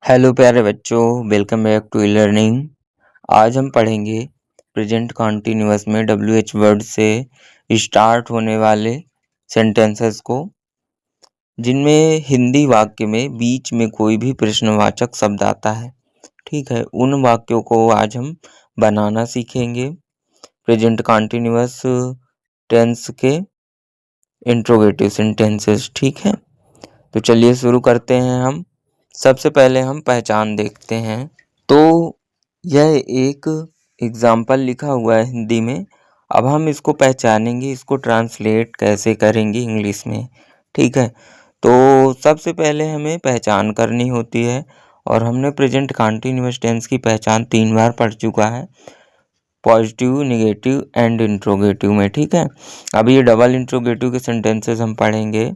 Hello प्यारे बच्चों, welcome back to learning. आज हम पढ़ेंगे प्रेजेंट कॉन्टिन्यूअस में WH वर्ड से स्टार्ट होने वाले सेंटेंसेस को, जिनमें हिंदी वाक्य में बीच में कोई भी प्रश्नवाचक शब्द आता है। ठीक है, उन वाक्यों को आज हम बनाना सीखेंगे प्रेजेंट कॉन्टिन्यूअस टेंस के इंट्रोगेटिव सेंटेंसेस। ठीक है, तो चलिए शुरू करते हैं। हम सबसे पहले हम पहचान देखते हैं। तो यह एक एग्जाम्पल लिखा हुआ है हिंदी में। अब हम इसको पहचानेंगे, इसको ट्रांसलेट कैसे करेंगे इंग्लिश में। ठीक है, तो सबसे पहले हमें पहचान करनी होती है, और हमने प्रेजेंट कॉन्टिन्यूअस टेंस की पहचान 3 बार पढ़ चुका है, पॉजिटिव, नेगेटिव एंड इंट्रोगेटिव में। ठीक है, अब ये डबल इंट्रोगेटिव के सेंटेंसेस हम पढ़ेंगे,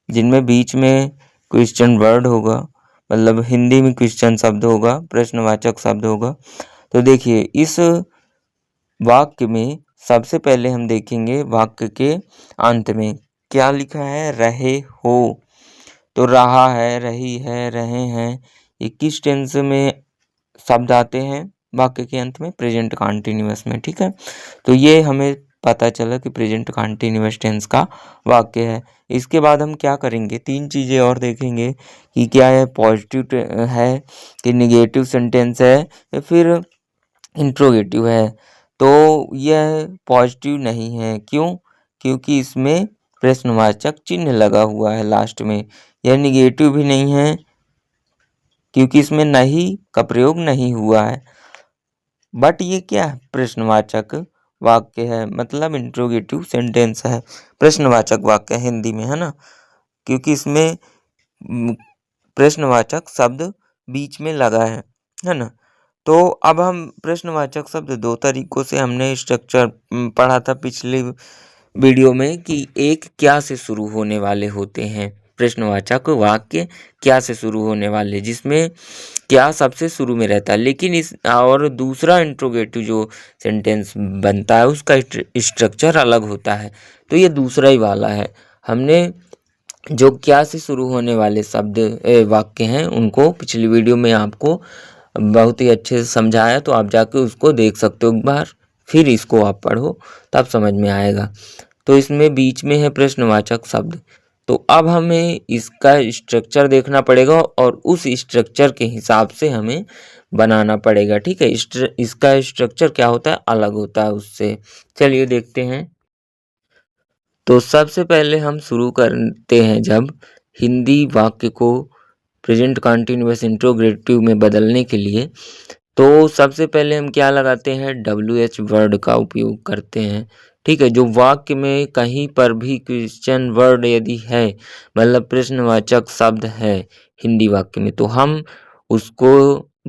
जिनमें बीच में क्वेश्चन वर्ड होगा, मतलब हिंदी में क्वेश्चन शब्द होगा, प्रश्नवाचक शब्द होगा। तो देखिए, इस वाक्य में सबसे पहले हम देखेंगे वाक्य के अंत में क्या लिखा है, रहे हो। तो रहा है, रही है, रहे हैं, ये किस टेंस में शब्द आते हैं वाक्य के अंत में? प्रेजेंट कॉन्टिन्यूअस में। ठीक है, तो ये हमें पता चला कि प्रेजेंट कॉन्टिन्यूअस टेंस का वाक्य है। इसके बाद हम क्या करेंगे, 3 चीज़ें और देखेंगे कि क्या है, पॉजिटिव है कि नेगेटिव सेंटेंस है या फिर इंट्रोगेटिव है। तो यह पॉजिटिव नहीं है, क्यों? क्योंकि इसमें प्रश्नवाचक चिन्ह लगा हुआ है लास्ट में। यह नेगेटिव भी नहीं है क्योंकि इसमें नहीं का प्रयोग नहीं हुआ है। बट ये क्या है, प्रश्नवाचक वाक्य है, मतलब इंट्रोगेटिव सेंटेंस है, प्रश्नवाचक वाक्य हिंदी में, है ना, क्योंकि इसमें प्रश्नवाचक शब्द बीच में लगा है ना। तो अब हम प्रश्नवाचक शब्द 2 तरीकों से हमने स्ट्रक्चर पढ़ा था पिछले वीडियो में, कि एक क्या से शुरू होने वाले होते हैं प्रश्नवाचक वाक्य, क्या से शुरू होने वाले, जिसमें क्या सबसे शुरू में रहता है, लेकिन इस और दूसरा इंट्रोगेटिव जो सेंटेंस बनता है उसका स्ट्रक्चर अलग होता है। तो ये दूसरा ही वाला है। हमने जो क्या से शुरू होने वाले शब्द वाक्य हैं उनको पिछली वीडियो में आपको बहुत ही अच्छे से समझाया, तो आप जाके उसको देख सकते हो एक बार, फिर इसको आप पढ़ो तब समझ में आएगा। तो इसमें बीच में है प्रश्नवाचक शब्द, तो अब हमें इसका स्ट्रक्चर देखना पड़ेगा और उस स्ट्रक्चर के हिसाब से हमें बनाना पड़ेगा। ठीक है, इसका स्ट्रक्चर क्या होता है, अलग होता है उससे। चलिए देखते हैं। तो सबसे पहले हम शुरू करते हैं जब हिंदी वाक्य को प्रेजेंट कॉन्टिन्यूअस इंट्रोगेटिव में बदलने के लिए, तो सबसे पहले हम क्या लगाते हैं, WH वर्ड का उपयोग करते हैं। ठीक है, जो वाक्य में कहीं पर भी क्वेश्चन वर्ड यदि है, मतलब प्रश्नवाचक शब्द है हिंदी वाक्य में, तो हम उसको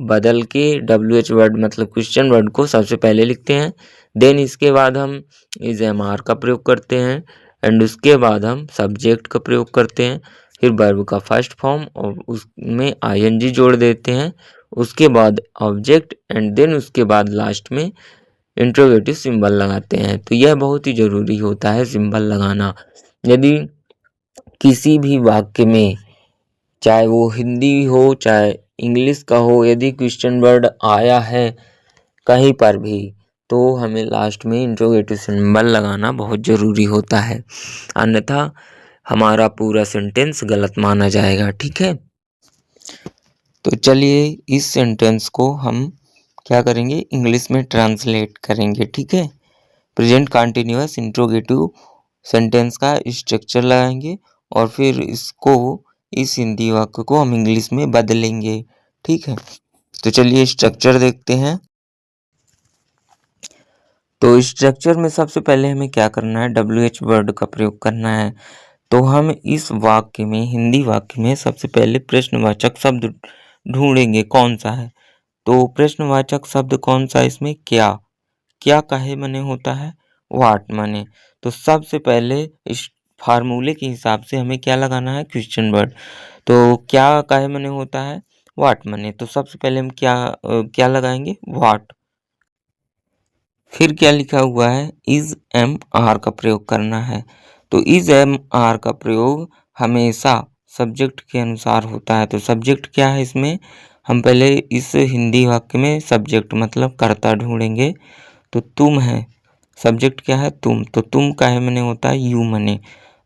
बदल के WH वर्ड मतलब क्वेश्चन वर्ड को सबसे पहले लिखते हैं। देन इसके बाद हम इज MR का प्रयोग करते हैं, एंड उसके बाद हम सब्जेक्ट का प्रयोग करते हैं, फिर वर्ब का फर्स्ट फॉर्म और उसमें ING जोड़ देते हैं, उसके बाद ऑब्जेक्ट, एंड देन उसके बाद लास्ट में इंट्रोगेटिव सिंबल लगाते हैं। तो यह बहुत ही ज़रूरी होता है सिंबल लगाना। यदि किसी भी वाक्य में, चाहे वो हिंदी हो चाहे इंग्लिश का हो, यदि क्वेश्चन वर्ड आया है कहीं पर भी, तो हमें लास्ट में इंट्रोगेटिव सिंबल लगाना बहुत ज़रूरी होता है, अन्यथा हमारा पूरा सेंटेंस गलत माना जाएगा। ठीक है, तो चलिए इस सेंटेंस को हम क्या करेंगे, इंग्लिश में ट्रांसलेट करेंगे। ठीक है, प्रेजेंट कॉन्टिन्यूअस इंट्रोगेटिव सेंटेंस का स्ट्रक्चर लगाएंगे और फिर इसको, इस हिंदी वाक्य को हम इंग्लिश में बदलेंगे। ठीक है, तो चलिए स्ट्रक्चर देखते हैं। तो स्ट्रक्चर में सबसे पहले हमें क्या करना है, WH वर्ड का प्रयोग करना है। तो हम इस वाक्य में, हिंदी वाक्य में सबसे पहले प्रश्नवाचक शब्द ढूंढेंगे कौन सा है। तो प्रश्नवाचक शब्द कौन सा इसमें, क्या, क्या काहे माने होता है, व्हाट माने। तो सबसे पहले इस फार्मूले के हिसाब से हमें क्या लगाना है, क्वेश्चन वर्ड। तो क्या काहे माने होता है, व्हाट माने, तो सबसे पहले हम क्या लगाएंगे, व्हाट। फिर क्या लिखा हुआ है, इज MR का प्रयोग करना है। तो इज MR का प्रयोग हमेशा सब्जेक्ट के अनुसार होता है। तो सब्जेक्ट क्या है इसमें, हम पहले इस हिंदी वाक्य में सब्जेक्ट मतलब कर्ता ढूंढेंगे। तो तुम है, सब्जेक्ट क्या है? तुम। तो तुम काहे मने होता है? यू मने।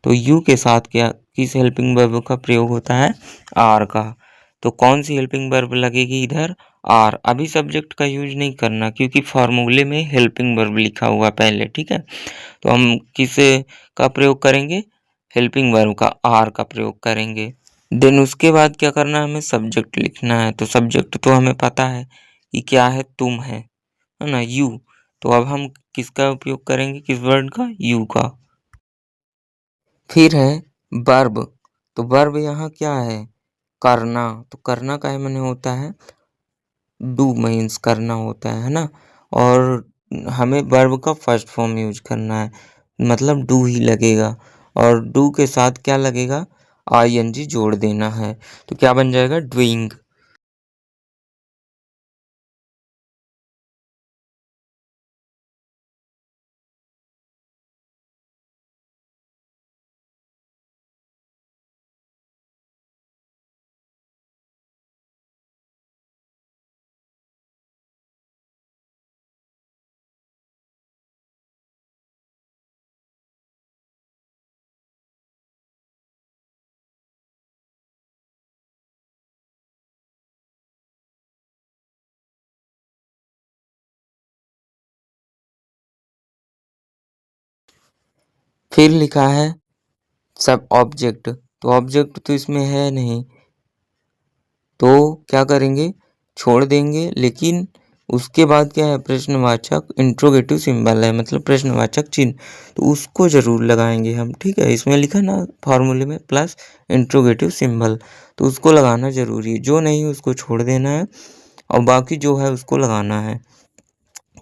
तो यू के साथ क्या किस हेल्पिंग वर्ब का प्रयोग होता है? आर का। तो कौन सी हेल्पिंग वर्ब लगेगी इधर? आर। अभी सब्जेक्ट का यूज नहीं करना क्योंकि फॉर्मूले में हेल्पिंग वर्ब लिखा हुआ पहले, ठीक है। तो हम किस का प्रयोग करेंगे? हेल्पिंग वर्ब का, आर का प्रयोग करेंगे। देन उसके बाद क्या करना है? हमें सब्जेक्ट लिखना है। तो सब्जेक्ट तो हमें पता है कि क्या है? तुम है ना, यू। तो अब हम किसका उपयोग करेंगे? किस वर्ड का? यू का। फिर है वर्ब। तो वर्ब यहाँ क्या है? करना। तो करना का माने होता है डू, मीन्स करना होता है ना। और हमें वर्ब का फर्स्ट फॉर्म यूज करना है, मतलब डू ही लगेगा। और डू के साथ क्या लगेगा? आईएनजी जोड़ देना है। तो क्या बन जाएगा? डूइंग। फिर लिखा है सब ऑब्जेक्ट। तो ऑब्जेक्ट तो इसमें है नहीं, तो क्या करेंगे? छोड़ देंगे। लेकिन उसके बाद क्या है? प्रश्नवाचक इंट्रोगेटिव सिंबल है, मतलब प्रश्नवाचक चिन्ह। तो उसको जरूर लगाएंगे हम, ठीक है। इसमें लिखा ना फॉर्मूले में प्लस इंट्रोगेटिव सिंबल, तो उसको लगाना जरूरी है। जो नहीं उसको छोड़ देना है और बाकी जो है उसको लगाना है,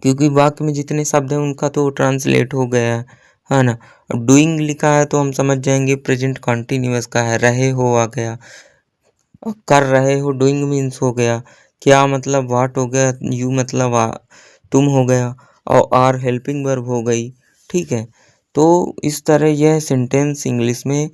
क्योंकि वाक्य में जितने शब्द हैं उनका तो ट्रांसलेट हो गया है ना। अब डूइंग लिखा है तो हम समझ जाएंगे प्रेजेंट कंटिन्यूअस का है, रहे हो आ गया, और कर रहे हो डूइंग मीन्स हो गया, क्या मतलब वाट हो गया, यू मतलब तुम हो गया, और आर हेल्पिंग वर्ब हो गई, ठीक है। तो इस तरह यह सेंटेंस इंग्लिश में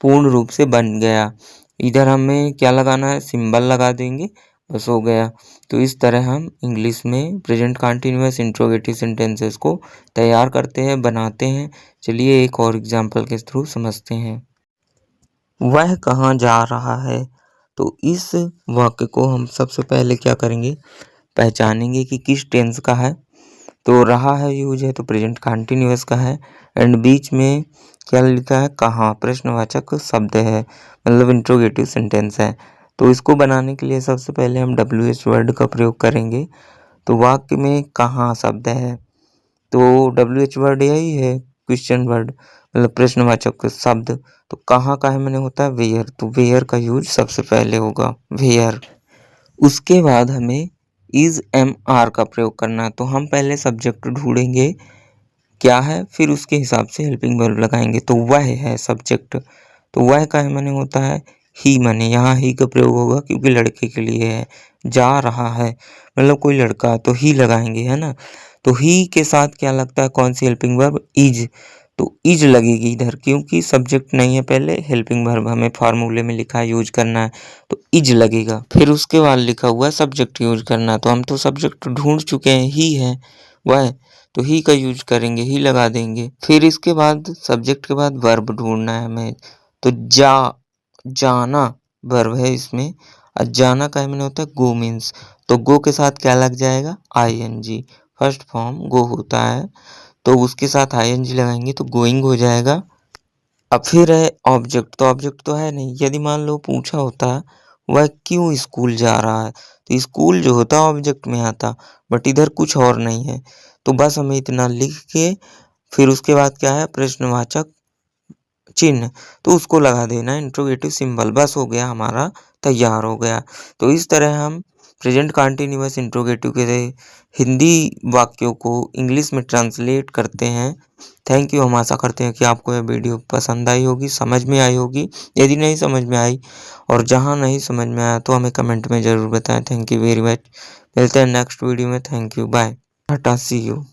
पूर्ण रूप से बन गया। इधर हमें क्या लगाना है? सिंबल लगा देंगे, बस हो गया। तो इस तरह हम इंग्लिश में प्रेजेंट कंटिन्यूअस इंट्रोगेटिव सेंटेंसेस को तैयार करते हैं, बनाते हैं। चलिए एक और एग्जाम्पल के थ्रू समझते हैं। वह कहाँ जा रहा है? तो इस वाक्य को हम सबसे पहले क्या करेंगे? पहचानेंगे कि किस टेंस का है। तो रहा है यूज है तो प्रेजेंट कंटिन्यूअस का है। एंड बीच में क्या लिखा है? कहाँ, प्रश्नवाचक शब्द है, मतलब इंट्रोगेटिव सेंटेंस है। तो इसको बनाने के लिए सबसे पहले हम WH वर्ड का प्रयोग करेंगे। तो वाक्य में कहाँ शब्द है, तो WH वर्ड यही है, क्वेश्चन वर्ड, मतलब प्रश्नवाचक शब्द। तो कहाँ का है मैंने होता है वेयर, तो वेयर का यूज सबसे पहले होगा, वेयर। उसके बाद हमें इज एम आर का प्रयोग करना है। तो हम पहले सब्जेक्ट ढूंढेंगे क्या है, फिर उसके हिसाब से हेल्पिंग वर्ब लगाएंगे। तो वह है सब्जेक्ट। तो वह का माने होता है ही, माने यहाँ ही का प्रयोग होगा क्योंकि लड़के के लिए है। जा रहा है मतलब कोई लड़का, तो ही लगाएंगे, है ना। तो ही के साथ क्या लगता है? कौन सी हेल्पिंग वर्ब? इज। तो इज लगेगी इधर क्योंकि सब्जेक्ट नहीं है, पहले हेल्पिंग वर्ब हमें फार्मूले में लिखा है यूज करना है, तो इज लगेगा। फिर उसके बाद लिखा हुआ है सब्जेक्ट यूज करना है। तो हम तो सब्जेक्ट ढूंढ चुके हैं, ही है वह, तो ही का यूज करेंगे, ही लगा देंगे। फिर इसके बाद सब्जेक्ट के बाद वर्ब ढूंढना है हमें। तो जाना वर्ब है इसमें, और जाना का मैंने होता है गो मीन्स। तो गो के साथ क्या लग जाएगा? आईएनजी। फर्स्ट फॉर्म गो होता है, तो उसके साथ आईएनजी लगाएंगे तो गोइंग हो जाएगा। अब फिर है ऑब्जेक्ट। तो ऑब्जेक्ट तो है नहीं, यदि मान लो पूछा होता वह क्यों स्कूल जा रहा है, तो स्कूल जो होता ऑब्जेक्ट में आता, बट इधर कुछ और नहीं है। तो बस हमें इतना लिख के फिर उसके बाद क्या है? प्रश्नवाचक चिन्ह, तो उसको लगा देना इंट्रोगेटिव सिंबल, बस हो गया हमारा, तैयार हो गया। तो इस तरह हम प्रेजेंट कंटिन्यूअस इंट्रोगेटिव के हिंदी वाक्यों को इंग्लिश में ट्रांसलेट करते हैं। Thank you. हम आशा करते हैं कि आपको यह वीडियो पसंद आई होगी, समझ में आई होगी। यदि नहीं समझ में आई और जहां नहीं समझ में आया तो हमें कमेंट में ज़रूर बताएं। Thank you very much. मिलते हैं नेक्स्ट वीडियो में। Thank you, bye, tata, see you.